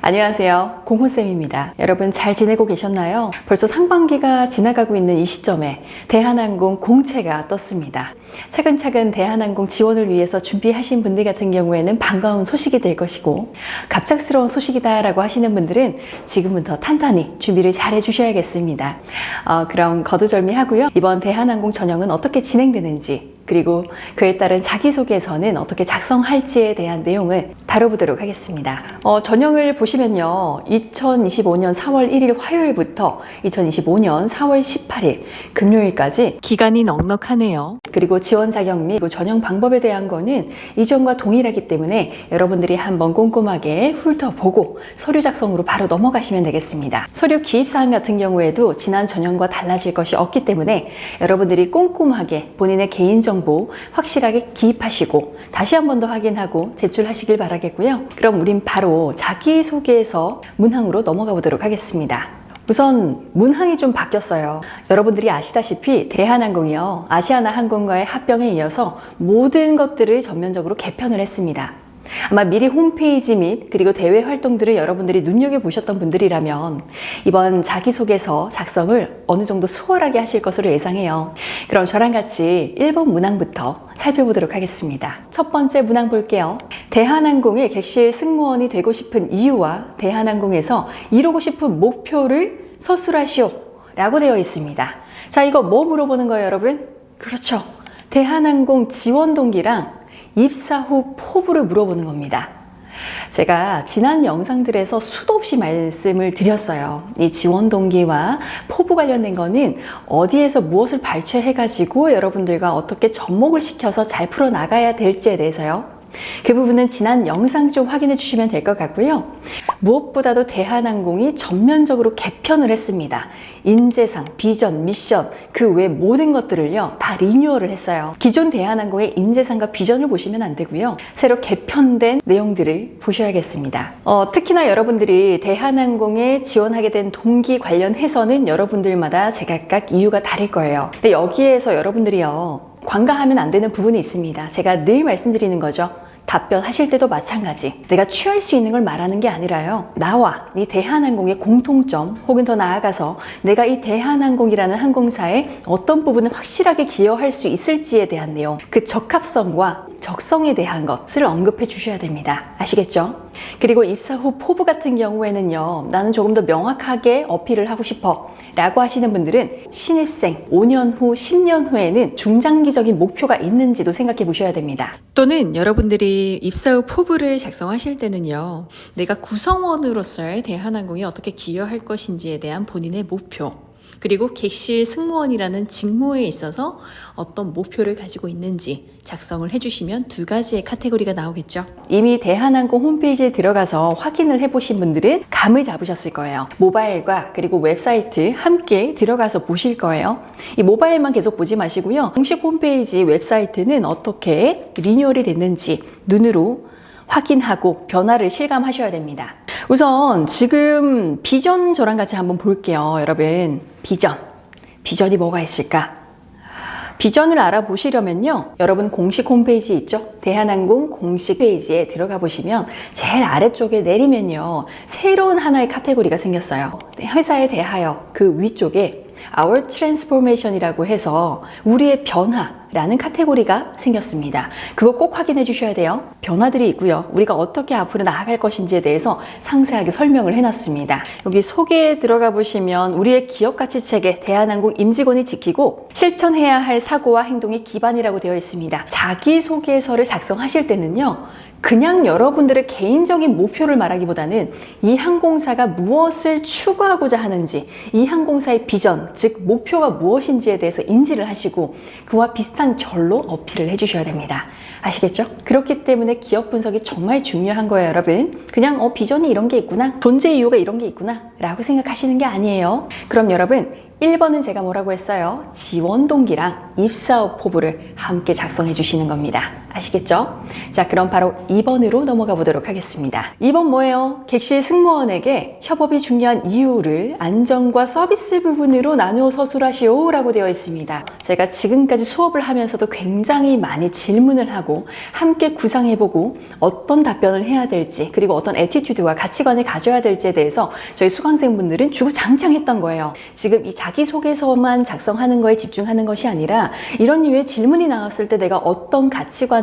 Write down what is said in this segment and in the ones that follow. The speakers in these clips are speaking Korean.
안녕하세요. 공훈쌤입니다. 여러분 잘 지내고 계셨나요? 벌써 상반기가 지나가고 있는 이 시점에 대한항공 공채가 떴습니다. 차근차근 대한항공 지원을 위해서 준비하신 분들 같은 경우에는 반가운 소식이 될 것이고, 갑작스러운 소식이다 라고 하시는 분들은 지금부터 탄탄히 준비를 잘 해주셔야겠습니다. 그럼 거두절미하고요. 이번 대한항공 전형은 어떻게 진행되는지, 그리고 그에 따른 자기소개서는 어떻게 작성할지에 대한 내용을 다뤄보도록 하겠습니다. 전형을 보시면요, 2025년 4월 1일 화요일부터 2025년 4월 18일 금요일까지 기간이 넉넉하네요. 그리고 지원 자격 및 전형 방법에 대한 거는 이전과 동일하기 때문에 여러분들이 한번 꼼꼼하게 훑어보고 서류 작성으로 바로 넘어가시면 되겠습니다. 서류 기입사항 같은 경우에도 지난 전형과 달라질 것이 없기 때문에 여러분들이 꼼꼼하게 본인의 개인정보 확실하게 기입하시고 다시 한 번 더 확인하고 제출하시길 바라겠고요. 그럼 우린 바로 자기소개서 문항으로 넘어가 보도록 하겠습니다. 우선 문항이 좀 바뀌었어요. 여러분들이 아시다시피 대한항공이요, 아시아나항공과의 합병에 이어서 모든 것들을 전면적으로 개편을 했습니다. 아마 미리 홈페이지 및 그리고 대외 활동들을 여러분들이 눈여겨보셨던 분들이라면 이번 자기소개서 작성을 어느 정도 수월하게 하실 것으로 예상해요. 그럼 저랑 같이 1번 문항부터 살펴보도록 하겠습니다. 첫 번째 문항 볼게요. 대한항공의 객실 승무원이 되고 싶은 이유와 대한항공에서 이루고 싶은 목표를 서술하시오 라고 되어 있습니다. 자, 이거 뭐 물어보는 거예요, 여러분? 그렇죠. 대한항공 지원 동기랑 입사 후 포부를 물어보는 겁니다. 제가 지난 영상들에서 수도 없이 말씀을 드렸어요. 이 지원 동기와 포부 관련된 거는 어디에서 무엇을 발췌해가지고 여러분들과 어떻게 접목을 시켜서 잘 풀어나가야 될지에 대해서요. 그 부분은 지난 영상 좀 확인해 주시면 될 것 같고요. 무엇보다도 대한항공이 전면적으로 개편을 했습니다. 인재상, 비전, 미션, 그 외 모든 것들을요 다 리뉴얼을 했어요. 기존 대한항공의 인재상과 비전을 보시면 안 되고요, 새로 개편된 내용들을 보셔야겠습니다. 특히나 여러분들이 대한항공에 지원하게 된 동기 관련해서는 여러분들마다 제각각 이유가 다를 거예요. 근데 여기에서 여러분들이요 관가하면 안 되는 부분이 있습니다. 제가 늘 말씀드리는 거죠. 답변하실 때도 마찬가지. 내가 취할 수 있는 걸 말하는 게 아니라요, 나와 이 대한항공의 공통점, 혹은 더 나아가서 내가 이 대한항공이라는 항공사에 어떤 부분을 확실하게 기여할 수 있을지에 대한 내용, 그 적합성과 적성에 대한 것을 언급해 주셔야 됩니다. 아시겠죠? 그리고 입사 후 포부 같은 경우에는요, 나는 조금 더 명확하게 어필을 하고 싶어 라고 하시는 분들은 신입생 5년 후, 10년 후에는 중장기적인 목표가 있는지도 생각해 보셔야 됩니다. 또는 여러분들이 입사 후 포부를 작성하실 때는요, 내가 구성원으로서의 대한항공이 어떻게 기여할 것인지에 대한 본인의 목표, 그리고 객실 승무원이라는 직무에 있어서 어떤 목표를 가지고 있는지 작성을 해주시면 두 가지의 카테고리가 나오겠죠. 이미 대한항공 홈페이지에 들어가서 확인을 해보신 분들은 감을 잡으셨을 거예요. 모바일과 그리고 웹사이트 함께 들어가서 보실 거예요. 이 모바일만 계속 보지 마시고요, 공식 홈페이지 웹사이트는 어떻게 리뉴얼이 됐는지 눈으로 확인하고 변화를 실감하셔야 됩니다. 우선 지금 비전 저랑 같이 한번 볼게요. 여러분, 비전이 뭐가 있을까? 비전을 알아보시려면요, 여러분 공식 홈페이지 있죠? 대한항공 공식 페이지에 들어가 보시면 제일 아래쪽에 내리면요, 새로운 하나의 카테고리가 생겼어요. 회사에 대하여 그 위쪽에 Our Transformation이라고 해서 우리의 변화라는 카테고리가 생겼습니다. 그거 꼭 확인해 주셔야 돼요. 변화들이 있고요, 우리가 어떻게 앞으로 나아갈 것인지에 대해서 상세하게 설명을 해놨습니다. 여기 소개에 들어가 보시면 우리의 기업가치체계 대한항공 임직원이 지키고 실천해야 할 사고와 행동의 기반이라고 되어 있습니다. 자기소개서를 작성하실 때는요, 그냥 여러분들의 개인적인 목표를 말하기보다는 이 항공사가 무엇을 추구하고자 하는지, 이 항공사의 비전, 즉 목표가 무엇인지에 대해서 인지를 하시고 그와 비슷한 결로 어필을 해주셔야 됩니다. 아시겠죠? 그렇기 때문에 기업 분석이 정말 중요한 거예요, 여러분. 그냥 비전이 이런 게 있구나, 존재 이유가 이런 게 있구나 라고 생각하시는 게 아니에요. 그럼 여러분, 1번은 제가 뭐라고 했어요? 지원 동기랑 입사 포부를 함께 작성해 주시는 겁니다. 아시겠죠? 자, 그럼 바로 2번으로 넘어가 보도록 하겠습니다. 2번 뭐예요? 객실 승무원에게 협업이 중요한 이유를 안전과 서비스 부분으로 나누어 서술하시오 라고 되어 있습니다. 제가 지금까지 수업을 하면서도 굉장히 많이 질문을 하고 함께 구상해보고 어떤 답변을 해야 될지, 그리고 어떤 애티튜드와 가치관을 가져야 될지에 대해서 저희 수강생분들은 주구장창했던 거예요. 지금 이 자기소개서만 작성하는 거에 집중하는 것이 아니라 이런 류의 질문이 나왔을 때 내가 어떤 가치관으로,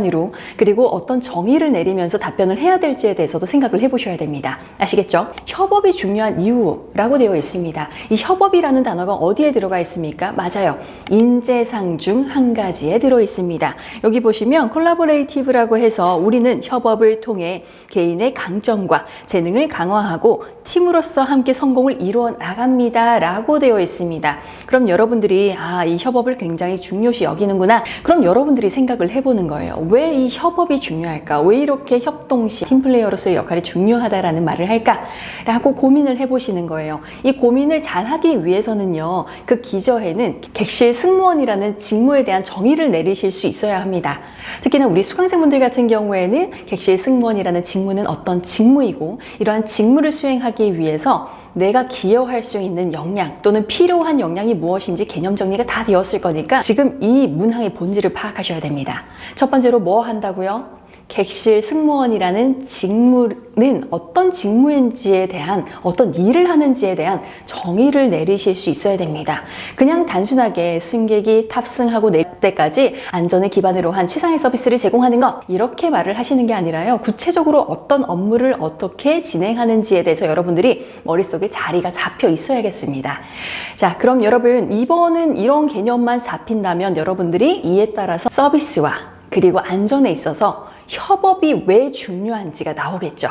그리고 어떤 정의를 내리면서 답변을 해야 될지에 대해서도 생각을 해보셔야 됩니다. 아시겠죠? 협업이 중요한 이유라고 되어 있습니다. 이 협업이라는 단어가 어디에 들어가 있습니까? 맞아요. 인재상 중 한 가지에 들어 있습니다. 여기 보시면 콜라보레이티브라고 해서 우리는 협업을 통해 개인의 강점과 재능을 강화하고 팀으로서 함께 성공을 이루어 나갑니다 라고 되어 있습니다. 그럼 여러분들이 이 협업을 굉장히 중요시 여기는구나. 그럼 여러분들이 생각을 해보는 거예요. 왜 이 협업이 중요할까? 왜 이렇게 협동시 팀플레이어로서의 역할이 중요하다라는 말을 할까? 라고 고민을 해보시는 거예요. 이 고민을 잘 하기 위해서는요, 그 기저에는 객실 승무원이라는 직무에 대한 정의를 내리실 수 있어야 합니다. 특히나 우리 수강생분들 같은 경우에는 객실 승무원이라는 직무는 어떤 직무이고, 이러한 직무를 수행하기 위해서 내가 기여할 수 있는 역량 또는 필요한 역량이 무엇인지 개념 정리가 다 되었을 거니까 지금 이 문항의 본질을 파악하셔야 됩니다. 첫 번째로 뭐 한다고요? 객실 승무원이라는 직무는 어떤 직무인지에 대한, 어떤 일을 하는지에 대한 정의를 내리실 수 있어야 됩니다. 그냥 단순하게 승객이 탑승하고 내릴 때까지 안전을 기반으로 한 최상의 서비스를 제공하는 것, 이렇게 말을 하시는 게 아니라요, 구체적으로 어떤 업무를 어떻게 진행하는지에 대해서 여러분들이 머릿속에 자리가 잡혀 있어야겠습니다. 자, 그럼 여러분, 2번은 이런 개념만 잡힌다면 여러분들이 이에 따라서 서비스와 그리고 안전에 있어서 협업이 왜 중요한지가 나오겠죠.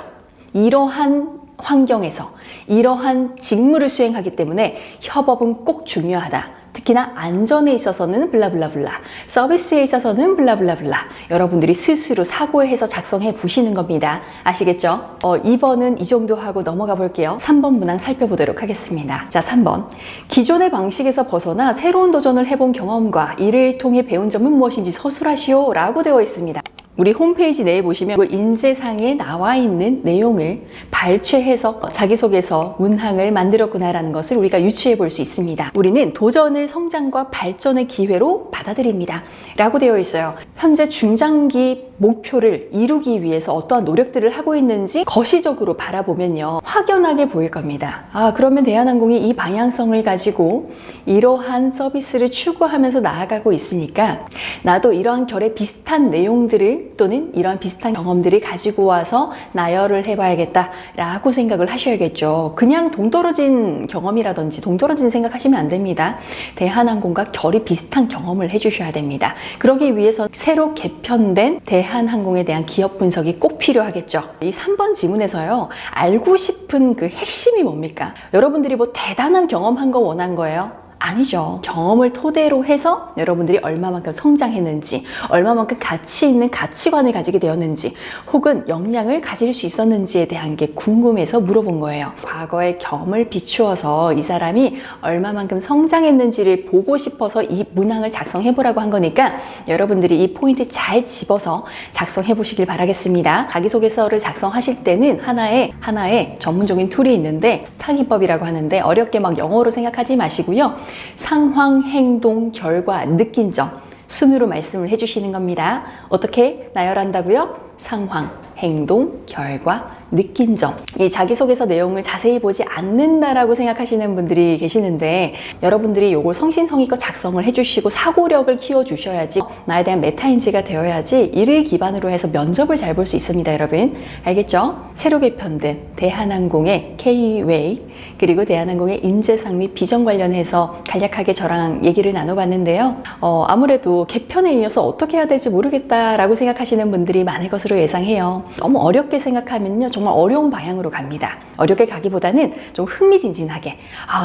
이러한 환경에서 이러한 직무를 수행하기 때문에 협업은 꼭 중요하다. 특히나 안전에 있어서는 블라블라블라, 서비스에 있어서는 블라블라블라. 여러분들이 스스로 사고해서 작성해 보시는 겁니다. 아시겠죠? 2번은 이 정도 하고 넘어가 볼게요. 3번 문항 살펴보도록 하겠습니다. 자, 3번. 기존의 방식에서 벗어나 새로운 도전을 해본 경험과 이를 통해 배운 점은 무엇인지 서술하시오 라고 되어 있습니다. 우리 홈페이지 내에 보시면 그 인재상에 나와 있는 내용을 발췌해서 자기소개서 문항을 만들었구나라는 것을 우리가 유추해 볼 수 있습니다. 우리는 도전을 성장과 발전의 기회로 받아들입니다 라고 되어 있어요. 현재 중장기 목표를 이루기 위해서 어떠한 노력들을 하고 있는지 거시적으로 바라보면요, 확연하게 보일 겁니다. 그러면 대한항공이 이 방향성을 가지고 이러한 서비스를 추구하면서 나아가고 있으니까 나도 이러한 결의 비슷한 내용들을 또는 이런 비슷한 경험들을 가지고 와서 나열을 해봐야겠다 라고 생각을 하셔야겠죠. 그냥 동떨어진 경험이라든지 동떨어진 생각하시면 안 됩니다. 대한항공과 결이 비슷한 경험을 해주셔야 됩니다. 그러기 위해서 새로 개편된 대한항공에 대한 기업 분석이 꼭 필요하겠죠. 이 3번 지문에서요, 알고 싶은 그 핵심이 뭡니까? 여러분들이 뭐 대단한 경험한 거 원한 거예요? 아니죠. 경험을 토대로 해서 여러분들이 얼마만큼 성장했는지, 얼마만큼 가치 있는 가치관을 가지게 되었는지, 혹은 역량을 가질 수 있었는지에 대한 게 궁금해서 물어본 거예요. 과거의 경험을 비추어서 이 사람이 얼마만큼 성장했는지를 보고 싶어서 이 문항을 작성해 보라고 한 거니까 여러분들이 이 포인트 잘 집어서 작성해 보시길 바라겠습니다. 자기소개서를 작성하실 때는 하나의 전문적인 툴이 있는데 스타기법이라고 하는데, 어렵게 막 영어로 생각하지 마시고요, 상황, 행동, 결과, 느낀 점 순으로 말씀을 해주시는 겁니다. 어떻게 나열한다고요? 상황, 행동, 결과, 느낀 점. 이 자기소개서 내용을 자세히 보지 않는다라고 생각하시는 분들이 계시는데, 여러분들이 이걸 성심성의껏 작성을 해주시고 사고력을 키워주셔야지, 나에 대한 메타인지가 되어야지 이를 기반으로 해서 면접을 잘 볼 수 있습니다. 여러분 알겠죠? 새로 개편된 대한항공의 K-웨이, 그리고 대한항공의 인재상 및 비전 관련해서 간략하게 저랑 얘기를 나눠봤는데요. 아무래도 개편에 이어서 어떻게 해야 될지 모르겠다라고 생각하시는 분들이 많을 것으로 예상해요. 너무 어렵게 생각하면요, 정말 어려운 방향으로 갑니다. 어렵게 가기보다는 좀 흥미진진하게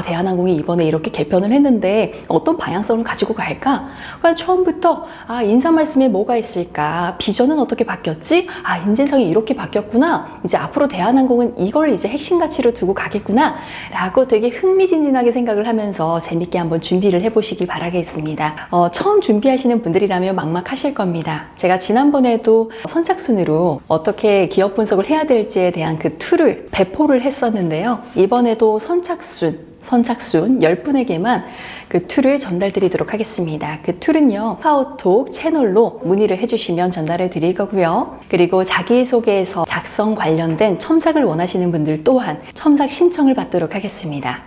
대한항공이 이번에 이렇게 개편을 했는데 어떤 방향성을 가지고 갈까? 그냥 처음부터 인사 말씀에 뭐가 있을까? 비전은 어떻게 바뀌었지? 인재상이 이렇게 바뀌었구나. 이제 앞으로 대한항공은 이걸 이제 핵심 가치로 두고 가겠구나 라고 되게 흥미진진하게 생각을 하면서 재밌게 한번 준비를 해보시길 바라겠습니다. 처음 준비하시는 분들이라면 막막하실 겁니다. 제가 지난번에도 선착순으로 어떻게 기업 분석을 해야 될지에 대한 그 툴을 배포를 했었는데요. 이번에도 선착순 10분에게만 그 툴을 전달 드리도록 하겠습니다. 그 툴은요, 카카오톡 채널로 문의를 해주시면 전달해 드릴 거고요. 그리고 자기소개서 작성 관련된 첨삭을 원하시는 분들 또한 첨삭 신청을 받도록 하겠습니다.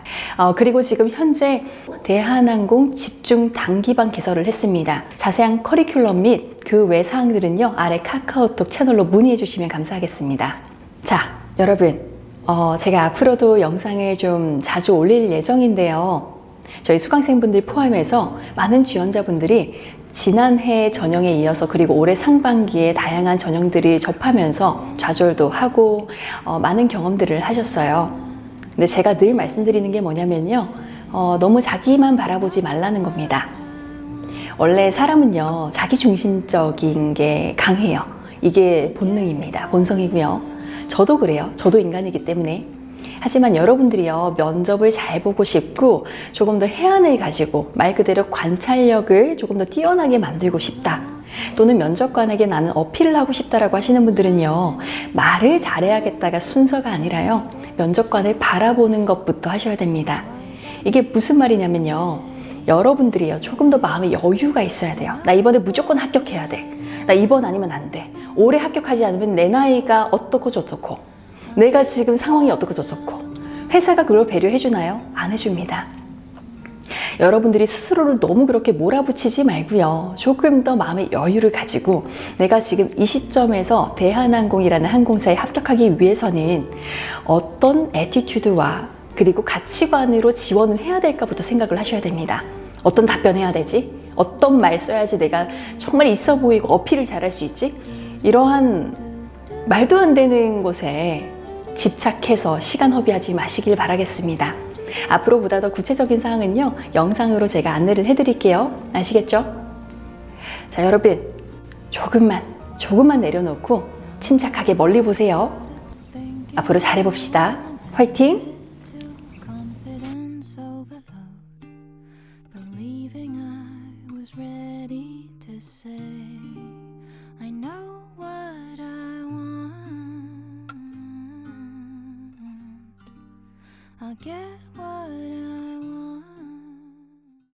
그리고 지금 현재 대한항공 집중 단기반 개설을 했습니다. 자세한 커리큘럼 및 그 외 사항들은요, 아래 카카오톡 채널로 문의해 주시면 감사하겠습니다. 자, 여러분, 제가 앞으로도 영상을 좀 자주 올릴 예정인데요. 저희 수강생분들 포함해서 많은 지원자분들이 지난해 전형에 이어서 그리고 올해 상반기에 다양한 전형들을 접하면서 좌절도 하고 많은 경험들을 하셨어요. 근데 제가 늘 말씀드리는 게 뭐냐면요. 너무 자기만 바라보지 말라는 겁니다. 원래 사람은요, 자기중심적인 게 강해요. 이게 본능입니다. 본성이고요. 저도 그래요. 저도 인간이기 때문에. 하지만 여러분들이요, 면접을 잘 보고 싶고 조금 더 해안을 가지고 말 그대로 관찰력을 조금 더 뛰어나게 만들고 싶다. 또는 면접관에게 나는 어필을 하고 싶다라고 하시는 분들은요, 말을 잘해야겠다가 순서가 아니라요, 면접관을 바라보는 것부터 하셔야 됩니다. 이게 무슨 말이냐면요, 여러분들이요, 조금 더 마음에 여유가 있어야 돼요. 나 이번에 무조건 합격해야 돼. 나 이번 아니면 안 돼. 올해 합격하지 않으면 내 나이가 어떻고 저떻고, 내가 지금 상황이 어떻고 저떻고, 회사가 그걸 배려해 주나요? 안 해줍니다. 여러분들이 스스로를 너무 그렇게 몰아붙이지 말고요, 조금 더 마음의 여유를 가지고 내가 지금 이 시점에서 대한항공이라는 항공사에 합격하기 위해서는 어떤 애티튜드와 그리고 가치관으로 지원을 해야 될까부터 생각을 하셔야 됩니다. 어떤 답변해야 되지? 어떤 말 써야지 내가 정말 있어 보이고 어필을 잘할 수 있지? 이러한 말도 안 되는 곳에 집착해서 시간 허비하지 마시길 바라겠습니다. 앞으로 보다 더 구체적인 사항은요, 영상으로 제가 안내를 해드릴게요. 아시겠죠? 자, 여러분, 조금만 내려놓고 침착하게 멀리 보세요. 앞으로 잘해봅시다. 화이팅! I get what I